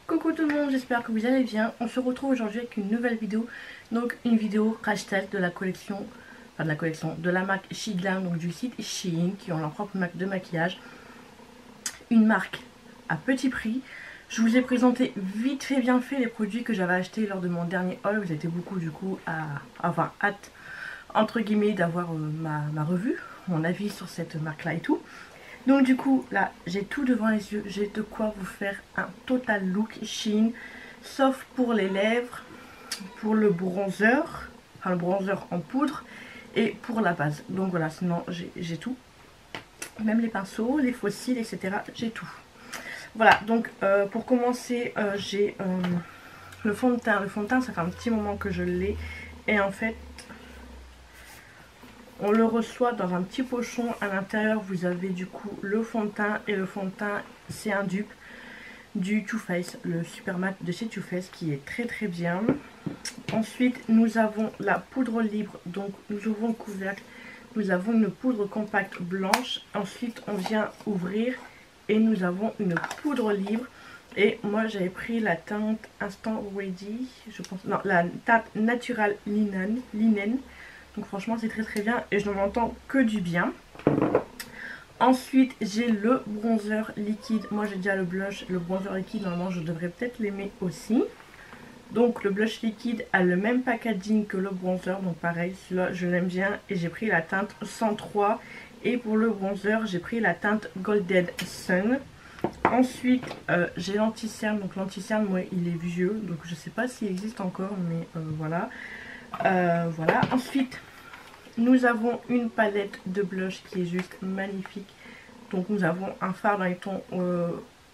Coucou tout le monde, j'espère que vous allez bien. On se retrouve aujourd'hui avec une nouvelle vidéo. Donc une vidéo crash test de la collection, de la marque Shiglam, donc du site Shein, qui ont leur propre marque de maquillage. Une marque à petit prix. Je vous ai présenté vite fait bien fait les produits que j'avais achetés lors de mon dernier haul. Vous étiez beaucoup du coup à avoir hâte entre guillemets d'avoir ma revue, mon avis sur cette marque là et tout. Donc du coup là j'ai tout devant les yeux, j'ai de quoi vous faire un total look Shein, sauf pour les lèvres, pour le bronzer, enfin le bronzer en poudre et pour la base. Donc voilà, sinon j'ai tout, même les pinceaux, les faux cils, etc. j'ai tout. Voilà, donc pour commencer j'ai le fond de teint. Le fond de teint ça fait un petit moment que je l'ai et en fait on le reçoit dans un petit pochon. À l'intérieur vous avez du coup le fond de teint, et le fond de teint c'est un dupe du Too Faced, le super mat de chez Too Faced, qui est très très bien. Ensuite nous avons la poudre libre, donc nous ouvrons le couvercle, nous avons une poudre compacte blanche. Ensuite on vient ouvrir et nous avons une poudre libre. Et moi j'avais pris la teinte Instant Ready, je pense, non, la teinte Natural Linen. Donc franchement c'est très très bien et je n'en entends que du bien. Ensuite j'ai le bronzer liquide. Moi j'ai déjà le blush, le bronzer liquide, normalement je devrais peut-être l'aimer aussi. Donc le blush liquide a le même packaging que le bronzer, donc pareil, celui-là je l'aime bien. Et j'ai pris la teinte 103. Et pour le bronzer j'ai pris la teinte Golden Sun. Ensuite j'ai l'anti-cerne, donc l'anti-cerne moi il est vieux, donc je sais pas s'il existe encore, mais voilà. Voilà. Ensuite nous avons une palette de blush qui est juste magnifique. Donc nous avons un fard dans les tons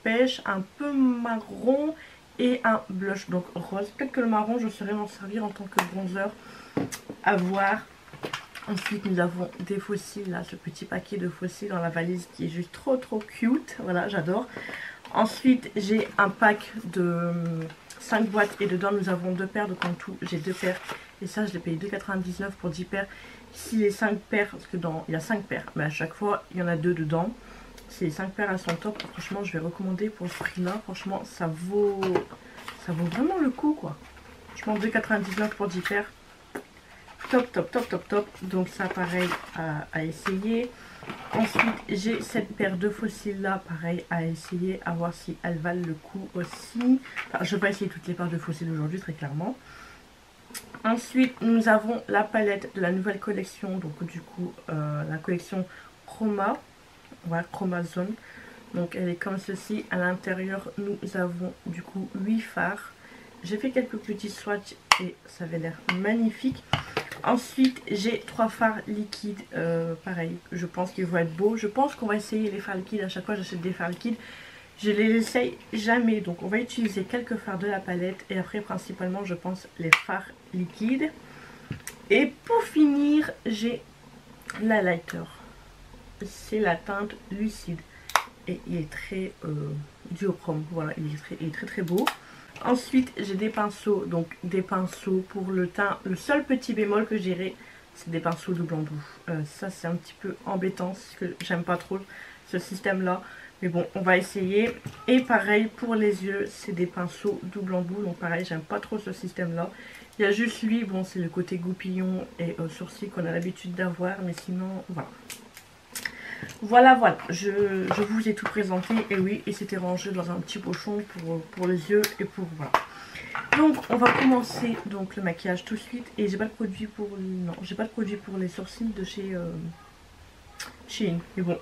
pêche, un peu marron et un blush donc rose. Peut-être que le marron je saurais m'en servir en tant que bronzer, à voir. Ensuite nous avons des faux cils, là ce petit paquet de faux cils dans la valise qui est juste trop cute. Voilà, j'adore. Ensuite j'ai un pack de 5 boîtes et dedans nous avons 2 paires, donc en tout j'ai 2 paires. Et ça je l'ai payé 2,99 pour 10 paires. Ici les 5 paires, parce que il y a 5 paires, mais à chaque fois il y en a 2 dedans. C'est les 5 paires, elles sont top. Franchement je vais recommander pour ce prix là. Franchement ça vaut vraiment le coup quoi. Franchement 2,99 pour 10 paires. Top. Donc ça pareil à essayer. Ensuite j'ai cette paire de faux cils là, pareil à essayer, à voir si elles valent le coup aussi. Enfin, je vais pas essayer toutes les paires de faux cils aujourd'hui très clairement. Ensuite nous avons la palette de la nouvelle collection, donc du coup la collection Chroma, voilà, Chroma Zone. Donc elle est comme ceci. À l'intérieur nous avons du coup 8 fards. J'ai fait quelques petits swatchs et ça avait l'air magnifique. Ensuite j'ai 3 fards liquides, pareil, je pense qu'ils vont être beaux. Je pense qu'on va essayer les fards liquides. À chaque fois j'achète des fards liquides, je les essaye jamais. Donc on va utiliser quelques fards de la palette et après principalement je pense les fards liquides. Et pour finir j'ai l'highlighter, c'est la teinte lucide et il est très duochrome, voilà, il est très beau. Ensuite j'ai des pinceaux, donc des pinceaux pour le teint. Le seul petit bémol que j'irai, c'est des pinceaux double embout. Ça c'est un petit peu embêtant parce que j'aime pas trop ce système là, mais bon on va essayer. Et pareil pour les yeux, c'est des pinceaux double embout, donc pareil j'aime pas trop ce système là. Il y a juste lui, bon c'est le côté goupillon et sourcils qu'on a l'habitude d'avoir, mais sinon voilà. Je vous ai tout présenté. Et oui, et c'était rangé dans un petit pochon pour les yeux et pour voilà. Donc on va commencer donc le maquillage tout de suite. Et j'ai pas de produit pour les sourcils de chez Shein, mais bon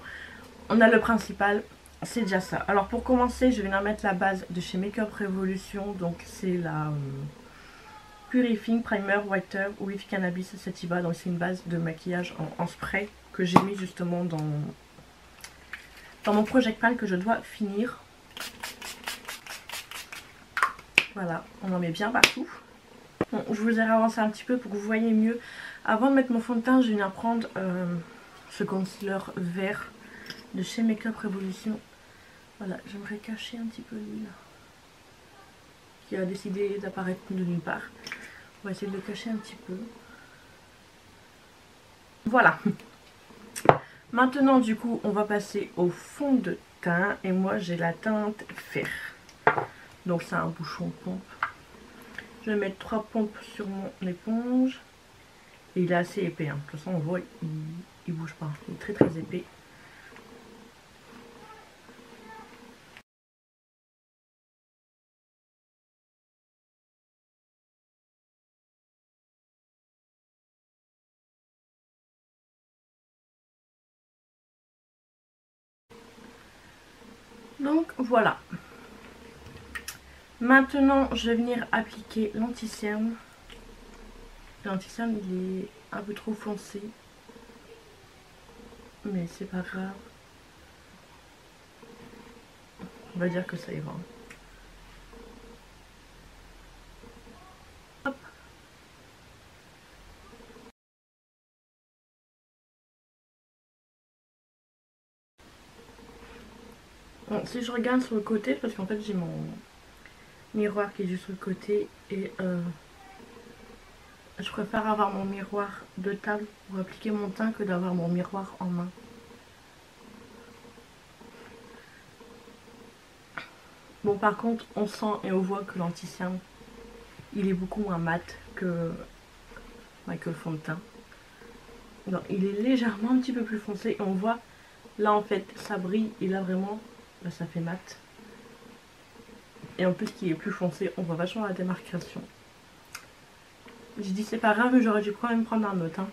on a le principal, c'est déjà ça. Alors pour commencer je vais en mettre la base de chez Make Up Revolution. Donc c'est la Purifying Primer Whiter with Cannabis Sativa. Donc c'est une base de maquillage en spray que j'ai mis justement dans mon Project Pan que je dois finir. Voilà, on en met bien partout. Bon, je vous ai avancé un petit peu pour que vous voyez mieux. Avant de mettre mon fond de teint, je viens prendre ce concealer vert de chez Make Up Revolution. Voilà, j'aimerais cacher un petit peu lui là, qui a décidé d'apparaître de nulle part. On va essayer de le cacher un petit peu. Voilà. Maintenant du coup on va passer au fond de teint et moi j'ai la teinte fer. Donc c'est un bouchon pompe. Je vais mettre 3 pompes sur mon éponge. Et il est assez épais. Hein. De toute façon on voit, il bouge pas. Il est très très épais. Donc voilà. Maintenant, je vais venir appliquer l'anti-cerne. L'anti-cerne, il est un peu trop foncé. Mais c'est pas grave. On va dire que ça ira. Hop. Bon, si je regarde sur le côté, parce qu'en fait j'ai mon miroir qui est juste sur le côté et je préfère avoir mon miroir de table pour appliquer mon teint que d'avoir mon miroir en main. Bon, par contre on sent et on voit que l'anti-cerne il est beaucoup moins mat que le fond de teint. Non, il est légèrement un petit peu plus foncé et on voit là en fait ça brille et là vraiment là, ça fait mat. Et en plus qu'il est plus foncé, on voit vachement la démarcation. J'ai dit c'est pas grave, mais j'aurais dû quand même prendre un autre. Hein.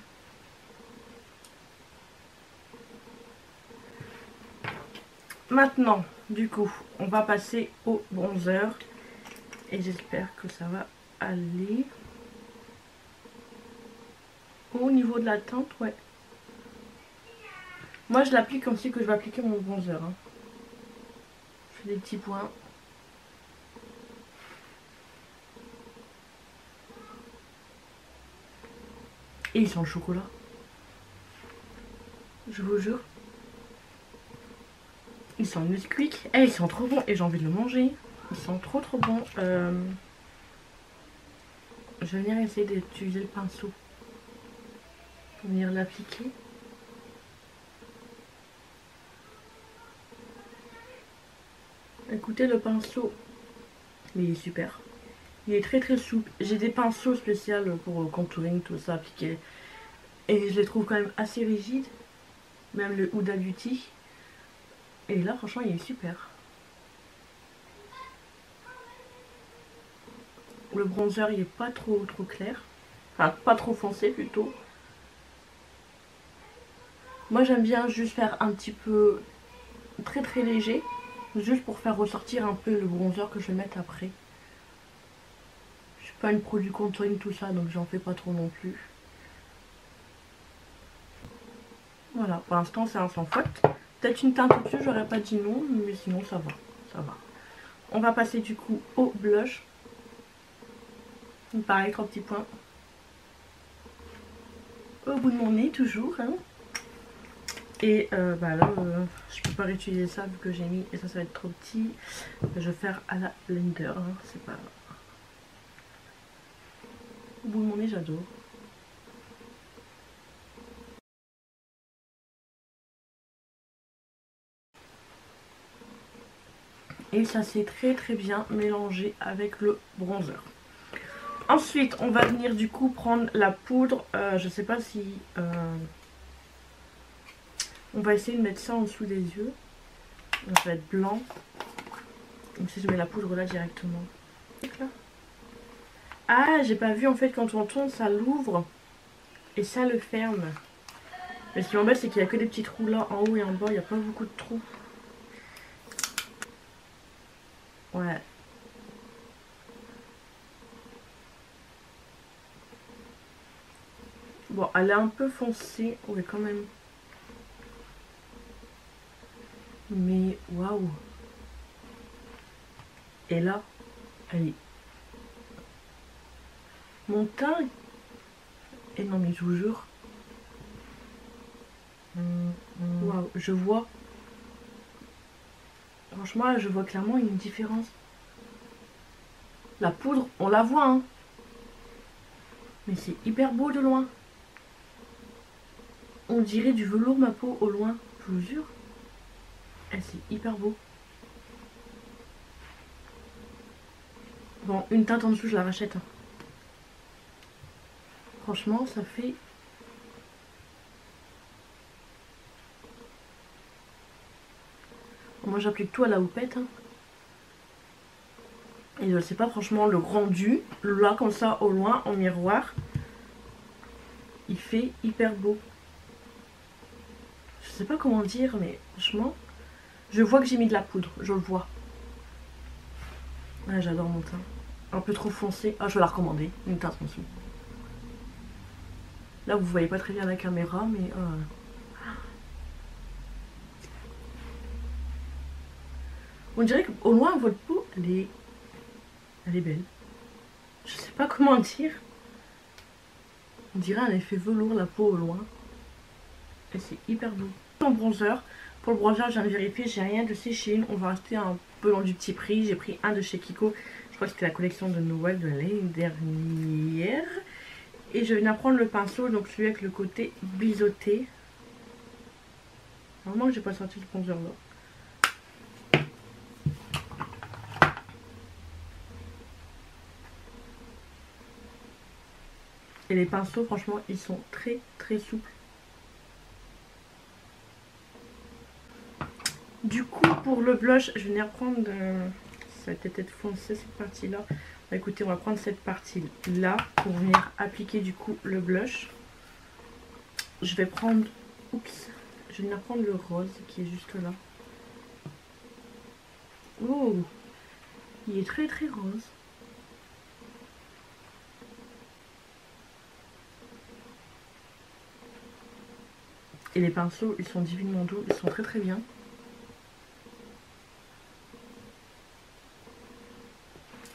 Maintenant, du coup, on va passer au bronzer. Et j'espère que ça va aller. Au niveau de la teinte, ouais. Moi je l'applique comme si que je vais appliquer mon bronzer. Hein. Je fais des petits points. Et ils sont le chocolat. Je vous jure. Ils sont Nesquik. Eh, ils sont trop bons. Et j'ai envie de le manger. Ils sont trop trop bons. Je vais venir essayer d'utiliser le pinceau. Pour venir l'appliquer. Écoutez, le pinceau. Il est super. Il est très très souple. J'ai des pinceaux spéciaux pour contouring, tout ça appliqué. Et je les trouve quand même assez rigides. Même le Huda Beauty. Et là franchement il est super. Le bronzer il est pas trop clair. Enfin pas trop foncé plutôt. Moi j'aime bien juste faire un petit peu très très léger. Juste pour faire ressortir un peu le bronzer que je vais mettre après. Je suis pas une pro du contouring tout ça donc j'en fais pas trop non plus. Voilà, pour l'instant c'est un sans faute. Peut-être une teinte au-dessus, j'aurais pas dit non, mais sinon ça va, ça va. On va passer du coup au blush. Pareil, 3 petits points. Au bout de mon nez toujours. Hein. Et bah là, je peux pas réutiliser ça vu que j'ai mis, et ça va être trop petit. Je vais faire à la blender, hein. C'est pas... Au bout de mon nez, j'adore. Et ça s'est très très bien mélangé avec le bronzer. Ensuite, on va venir du coup prendre la poudre. Je sais pas si... on va essayer de mettre ça en dessous des yeux. Ça va être blanc. Donc si je mets la poudre là directement. Ah, j'ai pas vu en fait quand on tourne, ça l'ouvre. Et ça le ferme. Mais ce qui m'embête, c'est qu'il y a que des petits trous là en haut et en bas. Il n'y a pas beaucoup de trous. Ouais. Bon, elle est un peu foncée. Ouais, quand même. Mais waouh. Et là, elle est... Mon teint... Et non, mais je vous jure. Waouh, je vois. Franchement, là, je vois clairement une différence. La poudre, on la voit, hein. Mais c'est hyper beau de loin. On dirait du velours ma peau au loin, je vous jure. Eh, c'est hyper beau. Bon, une teinte en dessous, je la rachète. Hein. Franchement, ça fait... Moi, j'applique tout à la houppette. Hein. Et je sais pas, franchement, le rendu, là, comme ça, au loin, en miroir, il fait hyper beau. Je sais pas comment dire, mais franchement, je vois que j'ai mis de la poudre, je le vois. Ouais, j'adore mon teint. Un peu trop foncé. Ah, je vais la recommander, une teinte en dessous. Là, vous voyez pas très bien la caméra, mais... On dirait qu'au loin, votre peau, elle est belle. Je sais pas comment dire. On dirait un effet velours, la peau au loin. Et c'est hyper beau. En bronzer, pour le bronzer, je viens de vérifier, j'ai rien de chez Shein. On va rester un peu dans du petit prix. J'ai pris un de chez Kiko. Je crois que c'était la collection de Noël de l'année dernière. Et je viens prendre le pinceau, donc celui avec le côté biseauté. Normalement, j'ai pas sorti le bronzer là. Et les pinceaux, franchement, ils sont très très souples. Du coup, pour le blush, je vais venir prendre... ça va peut-être être foncé cette partie-là. Bah, écoutez, on va prendre cette partie-là pour venir appliquer du coup le blush. Je vais prendre... Oups. Je vais venir prendre le rose qui est juste là. Oh, il est très très rose. Et les pinceaux, ils sont divinement doux, ils sont très très bien.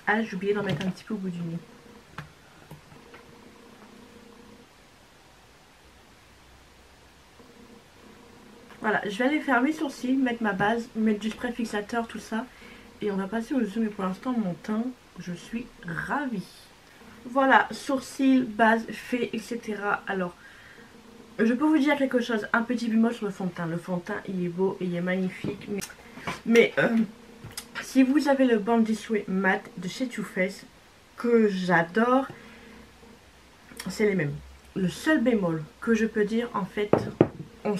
Ah, j'ai oublié d'en mettre un petit peu au bout du nez. Voilà, je vais aller faire mes sourcils, mettre ma base, mettre du spray fixateur, tout ça. Et on va passer au zoom. Mais pour l'instant, mon teint, je suis ravie. Voilà, sourcils, base, fait, etc. Alors, je peux vous dire quelque chose, un petit bémol sur le fond de teint. Le fond de teint, il est beau, il est magnifique. Mais si vous avez le Bandit Way Matte de chez Too Faced, que j'adore, c'est les mêmes. Le seul bémol que je peux dire, en fait, on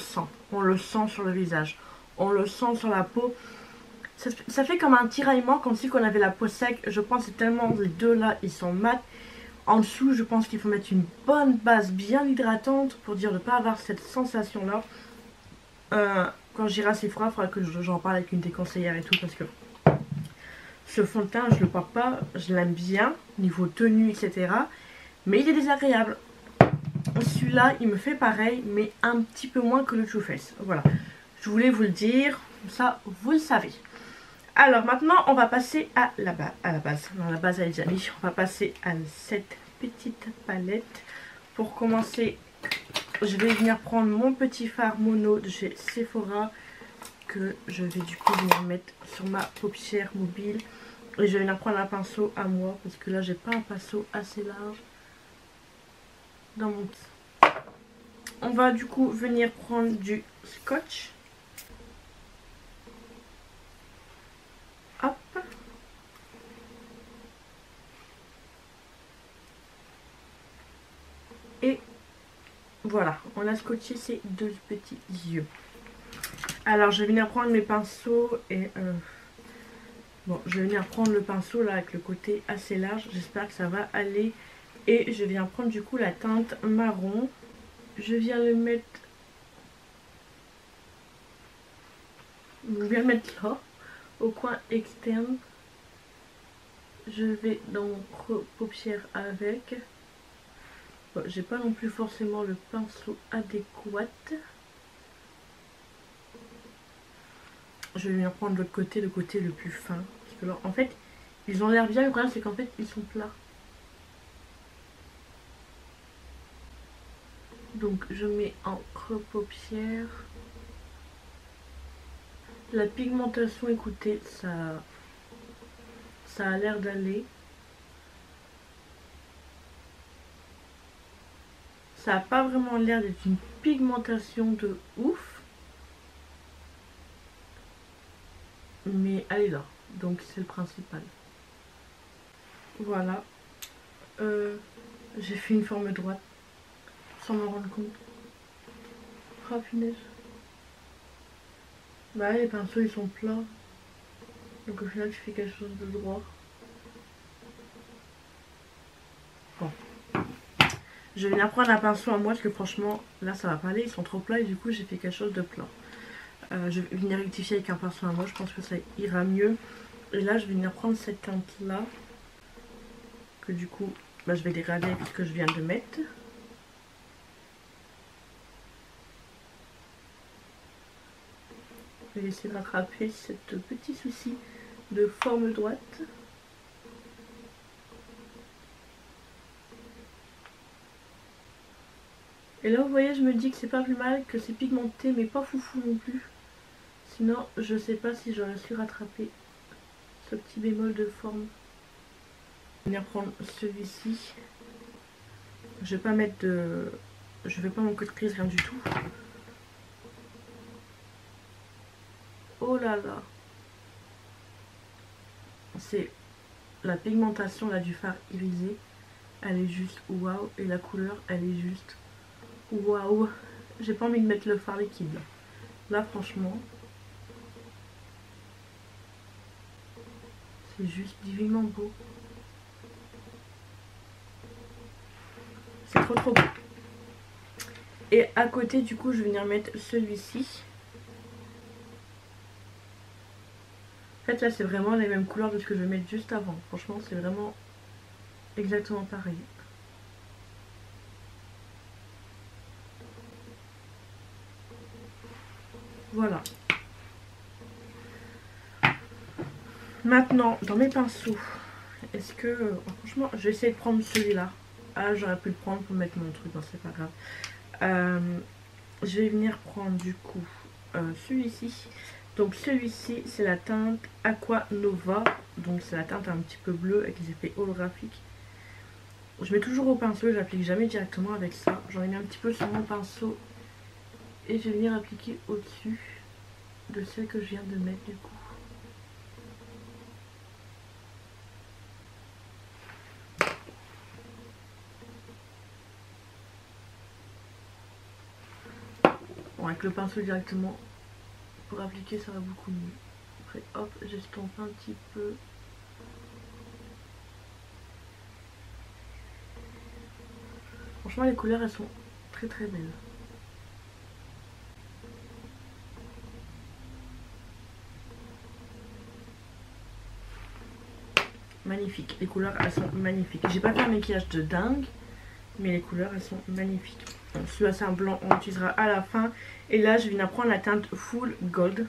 le sent sur le visage, on le sent sur la peau. Ça fait comme un tiraillement, comme si on avait la peau sec. Je pense que c'est tellement les deux là, ils sont mat. En dessous, je pense qu'il faut mettre une bonne base bien hydratante pour dire de ne pas avoir cette sensation là. Quand j'irai à Sephora, il faudra que j'en parle avec une des conseillères et tout, parce que ce fond de teint, je le porte pas, je l'aime bien, niveau tenue, etc. Mais il est désagréable. Celui-là, il me fait pareil, mais un petit peu moins que le Too Faced. Voilà, je voulais vous le dire, ça, vous le savez. Alors maintenant, on va passer à la base. Non, la base, elle est déjà mise. On va passer à cette petite palette. Pour commencer, je vais venir prendre mon petit fard mono de chez Sephora, que je vais du coup venir mettre sur ma paupière mobile. Et je vais venir prendre un pinceau à moi, parce que là, j'ai pas un pinceau assez large dans mon petit. On va du coup venir prendre du scotch. Hop. Et voilà, on a scotché ces deux petits yeux. Alors je vais venir prendre mes pinceaux et... bon, je vais venir prendre le pinceau là avec le côté assez large. J'espère que ça va aller. Et je viens prendre du coup la teinte marron. Je viens le mettre... Je viens le mettre là, au coin externe. Je vais dans mon creux paupière avec. Bon, j'ai pas non plus forcément le pinceau adéquat. Je vais venir prendre l'autre côté, le côté le plus fin. Parce que là, en fait, ils ont l'air bien, le problème c'est qu'en fait, ils sont plats. Donc je mets en creux paupière. La pigmentation, écoutez, ça a l'air d'aller. Ça n'a pas vraiment l'air d'être une pigmentation de ouf. Mais elle est là. Donc c'est le principal. Voilà. J'ai fait une forme droite sans m'en rendre compte. Oh punaise. Bah les pinceaux ils sont plats. Donc au final tu fais quelque chose de droit. Bon. Je vais venir prendre un pinceau à moi parce que franchement là ça va pas aller, ils sont trop plats et du coup j'ai fait quelque chose de plat. Je vais venir rectifier avec un pinceau à moi, je pense que ça ira mieux. Et là je vais venir prendre cette teinte là. Que du coup bah, je vais dégrader avec ce que je viens de mettre. Je vais essayer de rattraper ce petit souci de forme droite. Et là vous voyez je me dis que c'est pas plus mal, que c'est pigmenté mais pas foufou non plus. Sinon je sais pas si j'aurais su rattraper ce petit bémol de forme. Je vais venir prendre celui-ci. Je vais pas mettre de... Je vais pas mon code prise, rien du tout. Oh là là. C'est la pigmentation là du fard irisé. Elle est juste waouh. Et la couleur elle est juste waouh. J'ai pas envie de mettre le fard liquide là. Là franchement. C'est juste divinement beau. C'est trop beau. Et à côté du coup je vais venir mettre celui-ci. En fait là c'est vraiment les mêmes couleurs de ce que je vais mettre juste avant. Franchement c'est vraiment exactement pareil. Voilà. Maintenant dans mes pinceaux, est-ce que... franchement je vais essayer de prendre celui-là. Ah j'aurais pu le prendre pour mettre mon truc, non c'est pas grave. Je vais venir prendre du coup celui-ci. Donc celui-ci c'est la teinte Aqua Nova. Donc c'est la teinte un petit peu bleue avec les effets holographiques. Je mets toujours au pinceau, j'applique jamais directement avec ça. J'en ai mis un petit peu sur mon pinceau. Et je vais venir appliquer au-dessus de celle que je viens de mettre du coup. Bon, avec le pinceau directement pour appliquer ça va beaucoup mieux. Après hop j'estompe un petit peu. Franchement les couleurs elles sont très belles. Magnifique, les couleurs elles sont magnifiques. J'ai pas fait un maquillage de dingue, mais les couleurs elles sont magnifiques. Celui-là c'est un blanc, on l'utilisera à la fin. Et là je viens prendre la teinte Full Gold.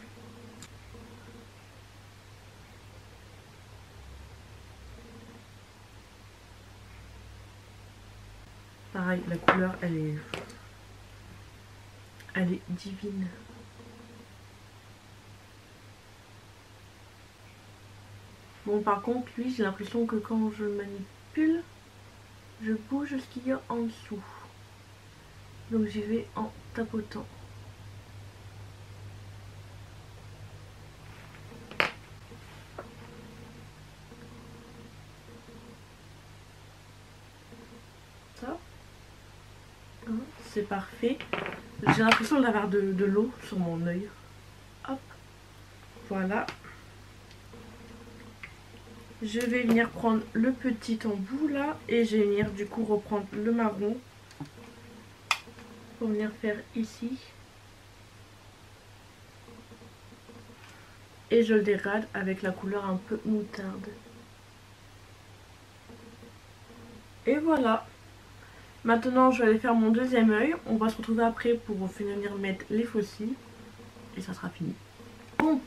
Pareil, la couleur elle est divine. Bon par contre lui j'ai l'impression que quand je manipule, je bouge ce qu'il y a en dessous. Donc j'y vais en tapotant. Ça, hein, c'est parfait. J'ai l'impression d'avoir de l'eau sur mon œil. Hop, voilà. Je vais venir prendre le petit embout là et je vais venir du coup reprendre le marron pour venir faire ici. Et je le dégrade avec la couleur un peu moutarde. Et voilà. Maintenant je vais aller faire mon deuxième œil. On va se retrouver après pour venir mettre les faux cils. Et ça sera fini. Bon,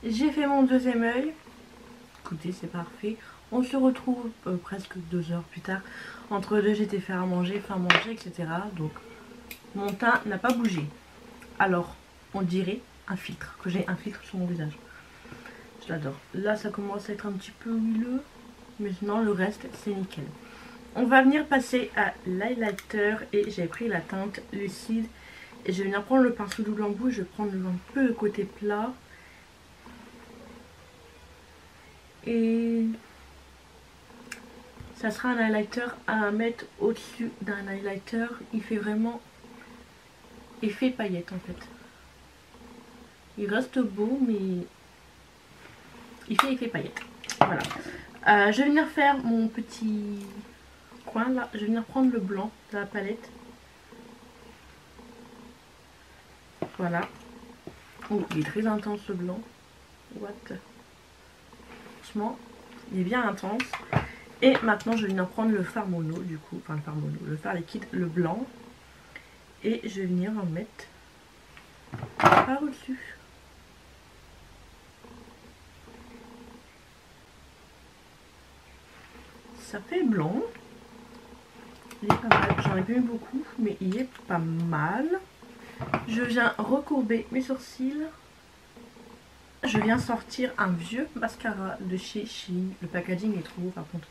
j'ai fait mon deuxième œil. Écoutez, c'est parfait. On se retrouve presque 2 heures plus tard. Entre deux, j'étais faire à manger, faire manger, etc. Donc, mon teint n'a pas bougé. Alors, on dirait un filtre, que j'ai un filtre sur mon visage. Je l'adore. Là, ça commence à être un petit peu huileux. Mais sinon, le reste, c'est nickel. On va venir passer à l'highlighter. Et j'ai pris la teinte Lucide. Et je vais venir prendre le pinceau double embout. Je vais prendre un peu le côté plat. Et Ça sera un highlighter à mettre au-dessus d'un highlighter. Il fait vraiment effet paillette en fait. Il reste beau mais il fait effet paillette. Voilà. Je vais venir faire mon petit coin là. Je vais venir prendre le blanc de la palette. Voilà. Oh, il est très intense ce blanc. What? Franchement, il est bien intense. Et maintenant, je vais venir prendre le fard mono, du coup. Enfin, le fard mono, le fard liquide, le blanc. Et je vais venir en mettre par au-dessus. Ça fait blanc. Il est pas mal. J'en ai pas eu beaucoup, mais il est pas mal. Je viens recourber mes sourcils. Je viens sortir un vieux mascara de chez Shein. Le packaging est trop beau par contre.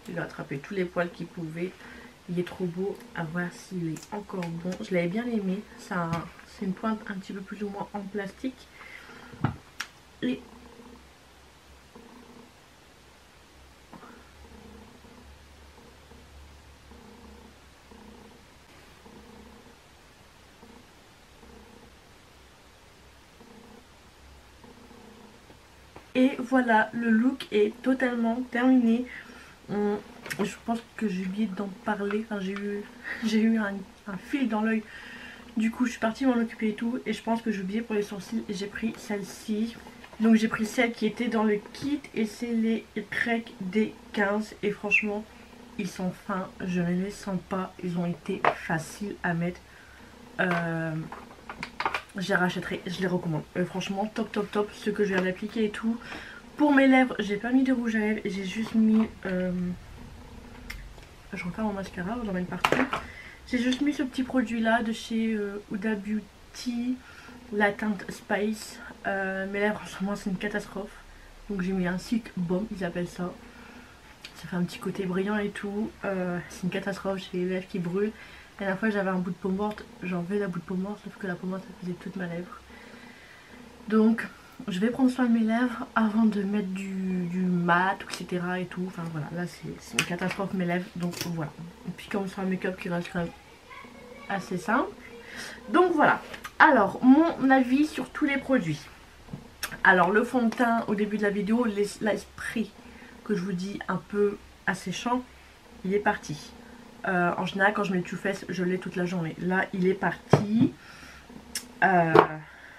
Il a attrapé tous les poils qu'il pouvait. Il est trop beau. À voir s'il est encore bon. Je l'avais bien aimé. C'est une pointe un petit peu plus ou moins en plastique. Et voilà, le look est totalement terminé. Je pense que j'ai oublié d'en parler. Enfin, j'ai eu un fil dans l'œil. Du coup, je suis partie m'en occuper et tout. Et je pense que j'ai oublié pour les sourcils. Et j'ai pris celle-ci. Donc, j'ai pris celle qui était dans le kit. Et c'est les Trek D15. Et franchement, ils sont fins. Je ne les sens pas. Ils ont été faciles à mettre. Je les rachèterai. Je les recommande. Franchement, top, top, top. Ce que je viens d'appliquer et tout. Pour mes lèvres, j'ai pas mis de rouge à lèvres. J'ai juste mis... je refais mon mascara, j'emmène partout. J'ai juste mis ce petit produit là de chez Huda Beauty, la teinte Spice. Mes lèvres en ce moment c'est une catastrophe. Donc j'ai mis un Silk Balm, ils appellent ça. Ça fait un petit côté brillant et tout. C'est une catastrophe, j'ai les lèvres qui brûlent. La dernière fois j'avais un bout de peau morte, j'ai enlevé la bout de peau morte, sauf que la peau morte ça faisait toute ma lèvre. Donc je vais prendre soin de mes lèvres avant de mettre du mat, etc. et tout. Enfin voilà, là c'est une catastrophe mes lèvres. Donc voilà. Et puis comme c'est un make-up qui reste quand même assez simple. Donc voilà. Alors mon avis sur tous les produits. Alors le fond de teint au début de la vidéo, l'esprit que je vous dis un peu asséchant, il est parti. En général quand je mets le Too Faced, je l'ai toute la journée. Là il est parti.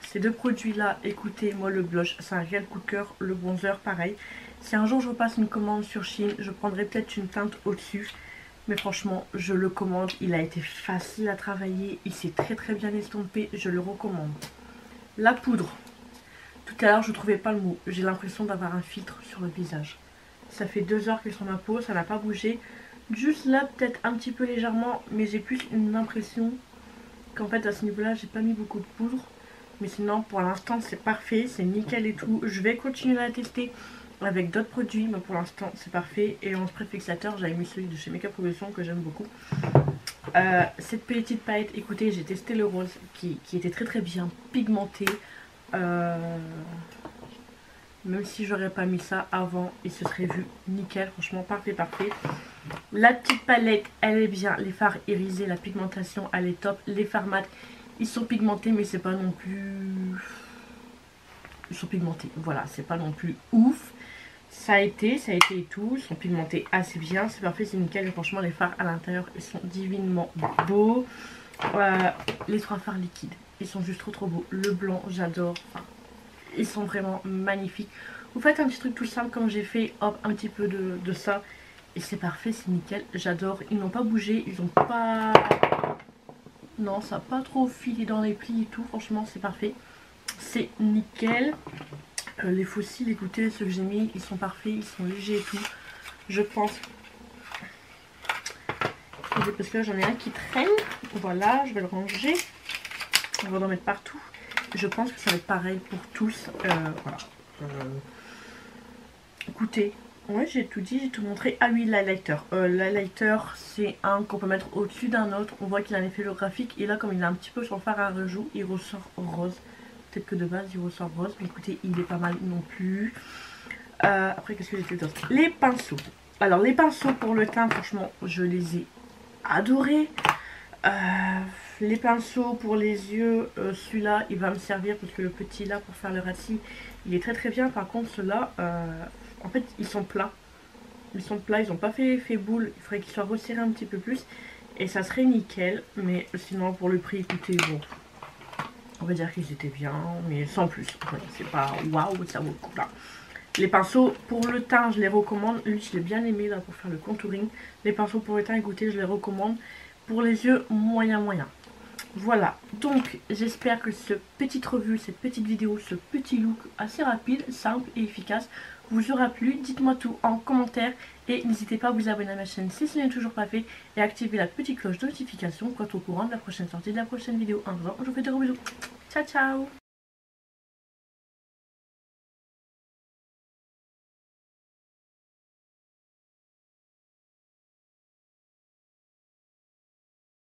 Ces deux produits là, écoutez, moi le blush c'est un réel coup de cœur, le bronzer pareil. Si un jour je passe une commande sur Shein, je prendrai peut-être une teinte au dessus, mais franchement je le commande, il a été facile à travailler, il s'est très très bien estompé, je le recommande. La poudre, tout à l'heure je trouvais pas le mot, j'ai l'impression d'avoir un filtre sur le visage. Ça fait 2 heures qu'elle est sur ma peau, ça n'a pas bougé, juste là peut-être un petit peu légèrement, mais j'ai plus une impression qu'en fait à ce niveau là j'ai pas mis beaucoup de poudre. Mais sinon pour l'instant c'est parfait, c'est nickel et tout. Je vais continuer à la tester avec d'autres produits, mais pour l'instant c'est parfait. Et en spray fixateur j'avais mis celui de chez Makeup Revolution que j'aime beaucoup. Cette petite palette, écoutez, j'ai testé le rose qui était très très bien pigmenté. Même si j'aurais pas mis ça avant, il se serait vu nickel, franchement parfait parfait. La petite palette elle est bien, les fards irisés, la pigmentation elle est top. Les fards mat ils sont pigmentés mais c'est pas non plus... Ils sont pigmentés, voilà, c'est pas non plus ouf. Ça a été et tout, ils sont pigmentés assez bien, c'est parfait, c'est nickel. Et franchement les fards à l'intérieur ils sont divinement beaux. Les 3 fards liquides, ils sont juste trop trop beaux. Le blanc j'adore, enfin, ils sont vraiment magnifiques. Vous faites un petit truc tout simple comme j'ai fait, hop, un petit peu de ça. Et c'est parfait, c'est nickel, j'adore. Ils n'ont pas bougé, ils n'ont pas... Non, ça n'a pas trop filé dans les plis et tout. Franchement, c'est parfait. C'est nickel. Les fossiles, écoutez, ceux que j'ai mis, ils sont parfaits. Ils sont légers et tout. Je pense. Parce que là, j'en ai un qui traîne. Voilà, je vais le ranger. On va en mettre partout. Je pense que ça va être pareil pour tous. Voilà. Écoutez. Ouais, j'ai tout dit, j'ai tout montré. Ah oui, l'highlighter. L'highlighter, c'est un qu'on peut mettre au-dessus d'un autre. On voit qu'il a un effet holographique. Et là, comme il est un petit peu sur le fard à rejoue, il ressort rose. Peut-être que de base, il ressort rose. Mais écoutez, il est pas mal non plus. Après, qu'est-ce que j'ai fait d'autre? Les pinceaux. Alors les pinceaux pour le teint, franchement, je les ai adorés. Les pinceaux pour les yeux, celui-là, il va me servir parce que le petit là, pour faire le rassis, il est très très bien. Par contre, ceux-là, en fait, ils sont plats. Ils sont plats, ils n'ont pas fait effet boule. Il faudrait qu'ils soient resserrés un petit peu plus. Et ça serait nickel. Mais sinon, pour le prix, écoutez, bon, on va dire qu'ils étaient bien, mais sans plus. Voilà, c'est pas waouh, ça vaut le coup là. Les pinceaux pour le teint, je les recommande. Lui, je l'ai bien aimé là pour faire le contouring. Les pinceaux pour le teint, écoutez, je les recommande. Pour les yeux, moyen. Voilà, donc j'espère que cette petite revue, cette petite vidéo, ce petit look assez rapide, simple et efficace vous aura plu. Dites-moi tout en commentaire et n'hésitez pas à vous abonner à ma chaîne si ce n'est toujours pas fait et à activer la petite cloche de notification pour être au courant de la prochaine sortie de la prochaine vidéo. En attendant, je vous fais de gros bisous. Ciao ciao.